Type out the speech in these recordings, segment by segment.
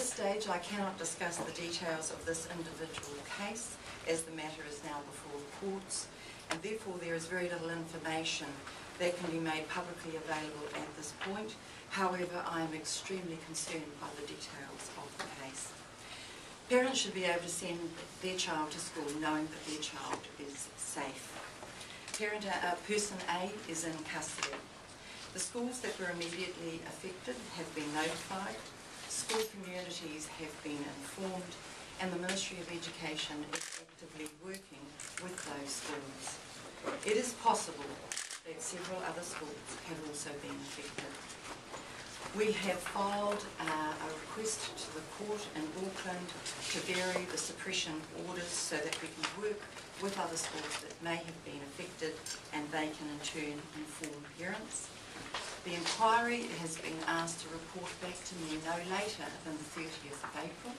this stage, I cannot discuss the details of this individual case, as the matter is now before the courts, and therefore there is very little information that can be made publicly available at this point. However, I am extremely concerned by the details of the case. Parents should be able to send their child to school knowing that their child is safe. Person A is in custody. The schools that were immediately affected have been notified, school communities have been informed, and the Ministry of Education is actively working with those schools. It is possible that several other schools have also been affected. We have filed a request to the court in Auckland to vary the suppression orders so that we can work with other schools that may have been affected and they can in turn inform parents. The inquiry has been asked to report back to me no later than the 30th of April.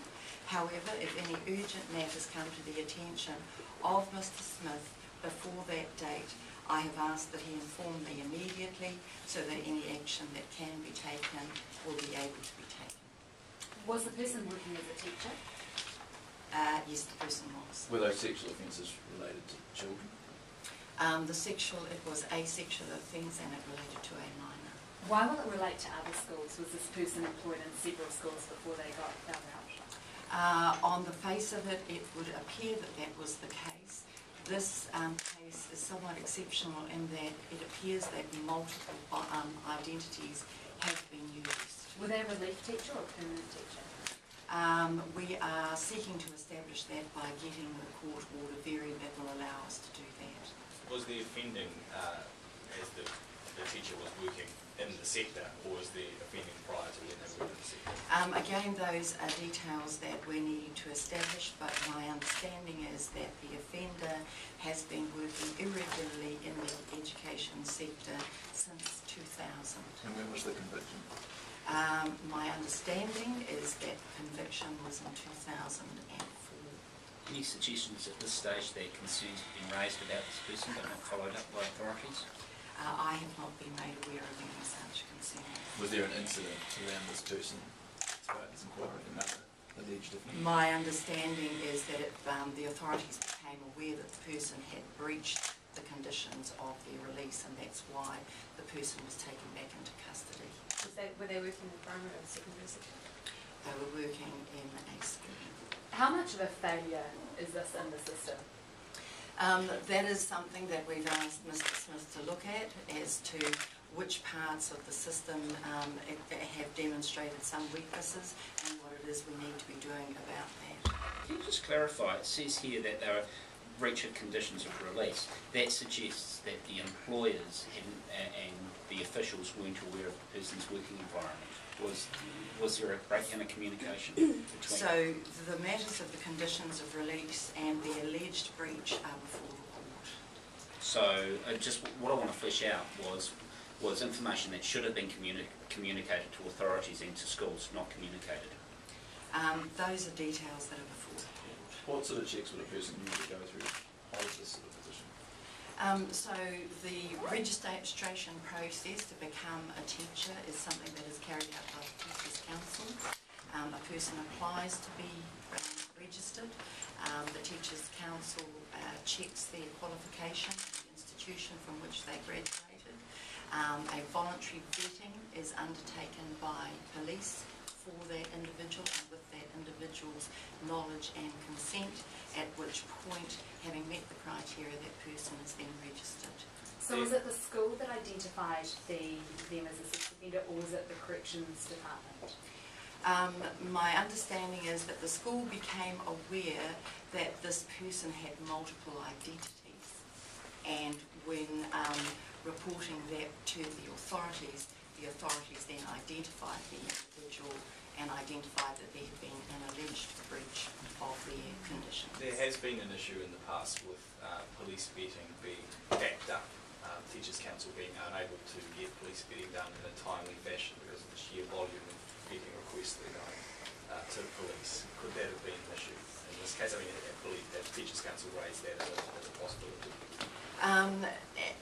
However, if any urgent matters come to the attention of Mr. Smith before that date, I have asked that he inform me immediately so that any action that can be taken will be able to be taken. Was the person working as a teacher? Yes, the person was. Were those sexual offences related to children? It was a sexual offence and it related to a minor. Why will it relate to other schools? Was this person employed in several schools before they got found out? On the face of it, it would appear that that was the case. This case is somewhat exceptional in that it appears that multiple identities have been used. Were they a relief teacher or a permanent teacher? We are seeking to establish that by getting the court order vary that will allow us to do that. Was the offending as the teacher was working in the sector, or was the offending prior to when they were in the sector? Again, those are details that we need to establish, but my understanding is that the offender has been working irregularly in the education sector since 2000. And when was the conviction? My understanding is that conviction was in 2004. Any suggestions at this stage that concerns have been raised about this person but not followed up by authorities? I have not been made aware of any such concern. Was there an incident around this person despite this inquiry, another alleged offence? My understanding is that the authorities became aware that the person had breached the conditions of their release, and that's why the person was taken back into custody. Were they working in primary or secondary sector? They were working in a school. How much of a failure is this in the system? That is something that we've asked Mr. Smith to look at as to which parts of the system have demonstrated some weaknesses and what it is we need to be doing about that. Can you just clarify, it says here that there are breach of conditions of release. That suggests that the employers and the officials weren't aware of the person's working environment. Was there a breakdown of communication between? So the matters of the conditions of release and the alleged breach are before the court. So just what I want to flesh out was information that should have been communicated to authorities and to schools, not communicated. Those are details that are before the court. What sort of checks would a person usually go through to hold this sort of position? So the registration process to become a teacher is something that is carried out by the Teachers' Council. A person applies to be registered. The Teachers' Council checks their qualification, the institution from which they graduated. A voluntary vetting is undertaken by police for that individual and with that individual's knowledge and consent, at which point, having met the criteria, that person is then registered. So was it the school that identified them as a sex offender, or was it the corrections department? My understanding is that the school became aware that this person had multiple identities, and when reporting that to the authorities then identified the individual and identified that there had been an alleged breach of their conditions. There has been an issue in the past with police vetting being backed up, Teachers' Council being unable to get police vetting done in a timely fashion because of the sheer volume of vetting requests that are going to the police. Could that have been an issue in this case? I mean, I believe that Teachers' Council raised that as a possibility.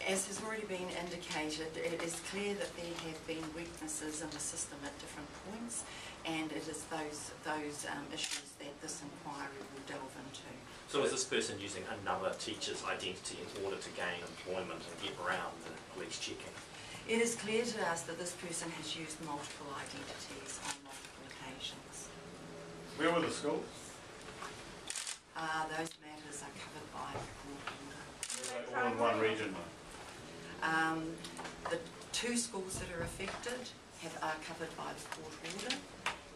As has already been indicated, it is clear that there have been weaknesses in the system at different points, and it is those issues that this inquiry will delve into. So is this person using another teacher's identity in order to gain employment and get around the police checking? It is clear to us that this person has used multiple identities on multiple occasions. Where were the schools? Those matters are covered by the court order. Were they all in one region though? The 2 schools that are affected are covered by the court order,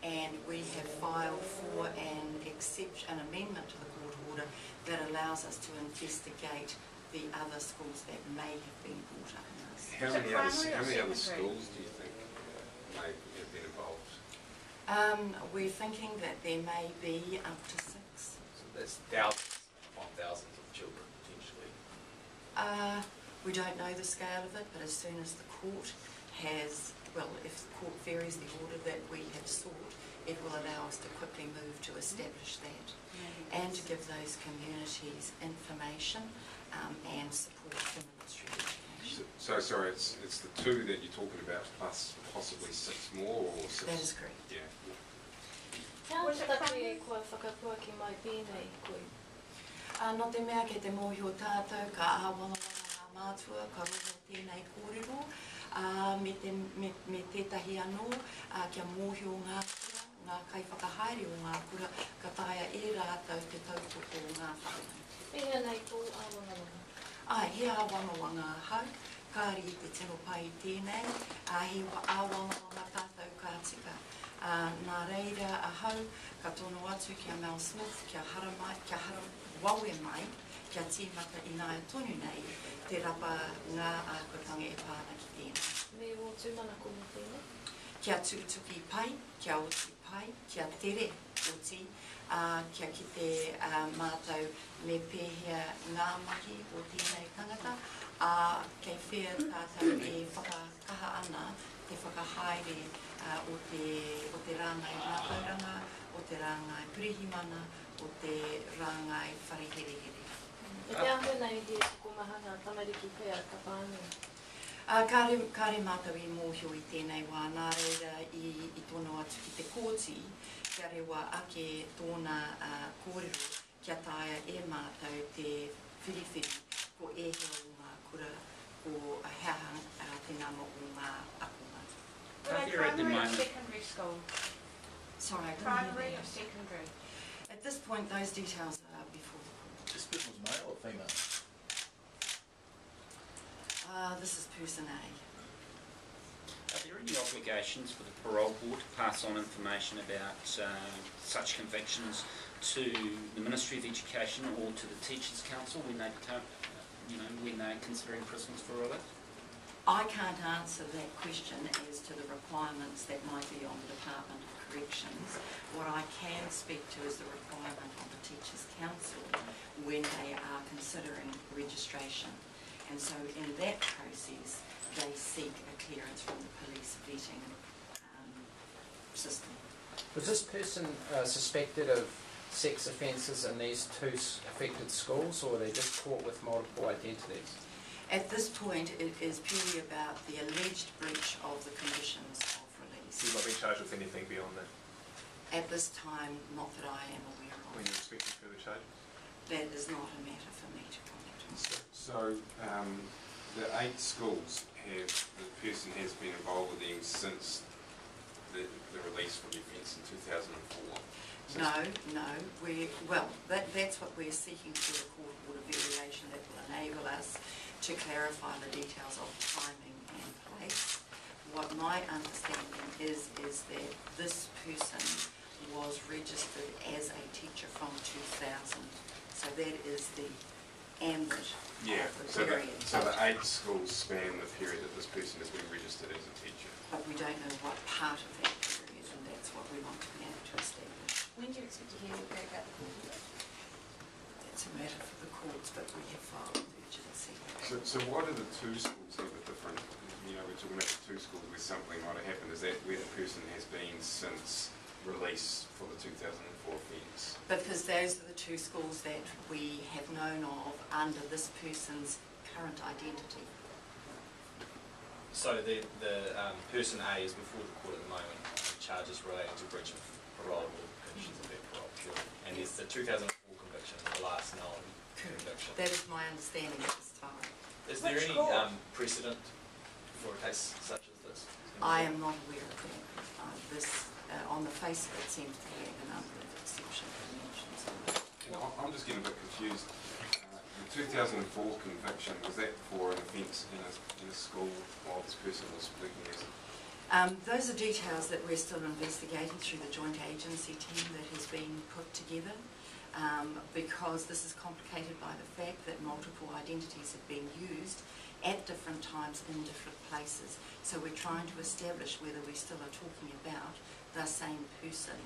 and we have filed for an amendment to the court order that allows us to investigate the other schools that may have been brought up in this. How many other schools do you think may have been involved? We're thinking that there may be up to 6. So that's thousands upon thousands of children potentially. We don't know the scale of it, but as soon as the court has, well, if the court varies the order that we have sought, it will allow us to quickly move to establish that and to give those communities information and support for Ministry of Education. So sorry, it's the 2 that you're talking about plus possibly 6 more, or 6? That is correct. Yeah. Was it primary? Kua whakapua ki mai pēnei koe? No te mea kei te mōhio tātou, ka ahawanga mātua, ka roho tēnei kōrero, me tētahi anō, kia mōhio ngā kura, ngā kai whakahaere o ngā kura, ka taia e rātou te tautoko o ngā whakatau. Pēhea nei tō āwangawanga? He āwangawanga hau, kāri i te tino pai tēnei, he āwangawanga tātou kā tika. Nā reira a hau, ka tono atu kia Mel Smith, kia hara wawe mai, kia tīmata i nāia tonu nei, te rapa ngā ākotanga e pāna ki tēnei. Me o tūmana kono tēnei? Kia tuki pai, kia oti pai, kia tere oti, kia ki te mātou me pēhea ngā mahi o tēnei tangata, kei whea tātou e whakakaha ana te whakahaere o te rāngai rātauranga, o te rāngai purihimana, o te rāngai whareherehere. E te ahu nei he tukumahanga tamariki pēr ka pāngu? Kāre mātou i mōhio i tēnei wā, nā reira i tono atu ki te kōti, kia rewa ake tōna kōrero, kia taia e mātou te whiriwhiri ko e hea o ngā kura, ko heahang te ngama o ngā akunga. Were they primary or secondary school? Sorry, I couldn't Primary hear or that. secondary? At this point, those details are before the court. This person was male or female? This is person A. Are there any obligations for the parole board to pass on information about such convictions to the Ministry of Education or to the Teachers' Council when they become, when they're considering prisoners for release? I can't answer that question as to the requirements that might be on the Department of Corrections. What I can speak to is the requirement on the Teachers' Council when they are considering registration. And so in that process, they seek a clearance from the police vetting system. Was this person suspected of sex offences in these 2 affected schools, or were they just caught with multiple identities? At this point, it is purely about the alleged breach of the conditions of release. You've not been charged with anything beyond that? At this time, not that I am aware of. When you expecting further charges? That is not a matter for me to comment on. So the 8 schools the person has been involved with them since the release from the offence in 2004? That's what we're seeking through a court order variation that will enable us to clarify the details of timing and place. What my understanding is that this person was registered as a teacher from 2000. So that is the ambit of the period. So the 8 schools span the period that this person has been registered as a teacher. But we don't know what part of that period, and that's what we want to be able to establish. When do you expect to hear about the court order? That's a matter for the courts, but we have filed with urgency. So what are the 2 schools that are different? We're talking about the 2 schools where something might have happened. Is that where the person has been since release for the 2004 offence? Because those are the 2 schools that we have known of under this person's current identity. So the person A is before the court at the moment on charges relating to breach of parole or conditions of their parole, purely. And there's the 2004 conviction, the last known conviction. That is my understanding at this time. Is there any precedent for a case such as this? I am not aware of that. On the face of it, seems to have a number of exception conventions. I'm just getting a bit confused. The 2004 conviction, was that for an offence in a school while this person was working as Those are details that we're still investigating through the joint agency team that has been put together, because this is complicated by the fact that multiple identities have been used at different times in different places. So we're trying to establish whether we still are talking about the same person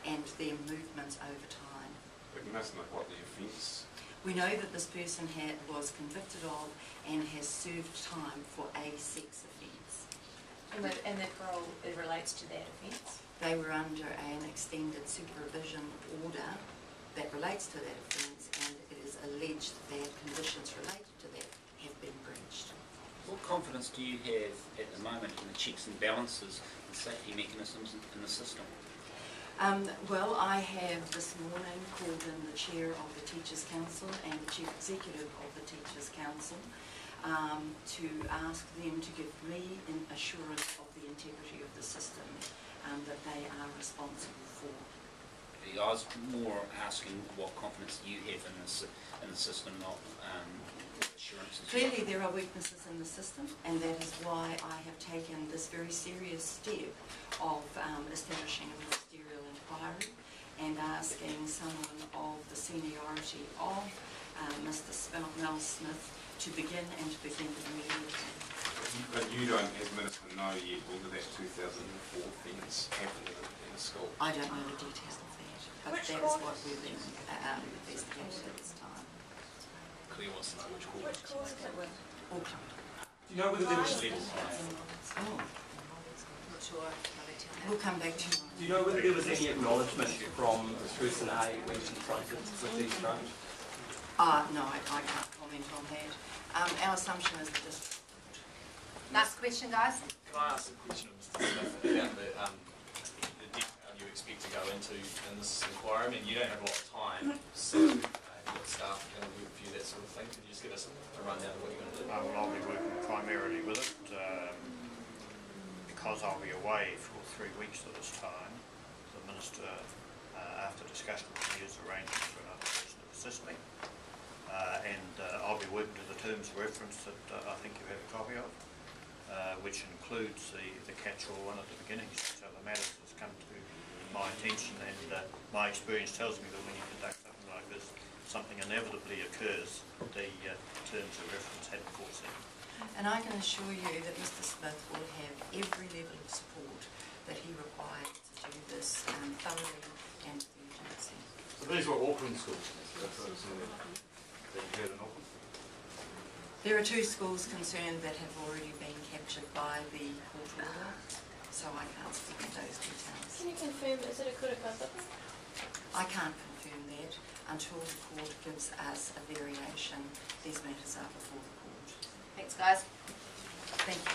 and their movements over time. But you must know what the offence. We know that this person was convicted of and has served time for a sex offence. And their parole, it relates to that offence? They were under an extended supervision order that relates to that offence, and it is alleged that conditions related to that have been breached. What confidence do you have at the moment in the checks and balances and safety mechanisms in the system? Well, I have this morning called in the chair of the Teachers' Council and the chief executive of the Teachers' Council to ask them to give me an assurance of the integrity of the system that they are responsible for. I was more asking what confidence you have in the system, not assurances. Clearly there are weaknesses in the system, and that is why I have taken this very serious step of establishing a Ministerial Inquiry and asking someone of the seniority of Mr. Mel Smith to begin immediately. But you don't, as Minister, know yet whether that 2004 offence happened in a school? I don't know the details of that, but that is what we've been investigating at this time. Claire wants to know which court. Which course is it with? Auckland. Do you know whether there was... Oh, Not sure. we'll come back to you. Do you know whether there was any acknowledgement from person A when confronted with these charges? No, I can't comment on that. Our assumption is that this... Last question, guys. Can I ask a question of Mr. Smith about the detail you expect to go into in this inquiry? I mean, you don't have a lot of time, so you've got staff going to review that sort of thing. Can you just give us a rundown of what you're going to do? Well, I'll be working primarily with it because I'll be away for 3 weeks at this time. The Minister, after discussion with me, has arranged for another person to assist me. And I'll be working to the terms of reference that I think you have a copy of, which includes the catch-all one at the beginning. So the matter has come to my attention, and my experience tells me that when you conduct something like this, something inevitably occurs the terms of reference hadn't foreseen. And I can assure you that Mr. Smith will have every level of support that he requires to do this thoroughly and with urgency. So these were Auckland schools? That's what I was saying. That you heard in Auckland? There are 2 schools concerned that have already been captured by the court order, so I can't speak to those details. Can you confirm, is it a kurikata? I can't confirm that until the court gives us a variation. These matters are before the court. Thanks, guys. Thank you.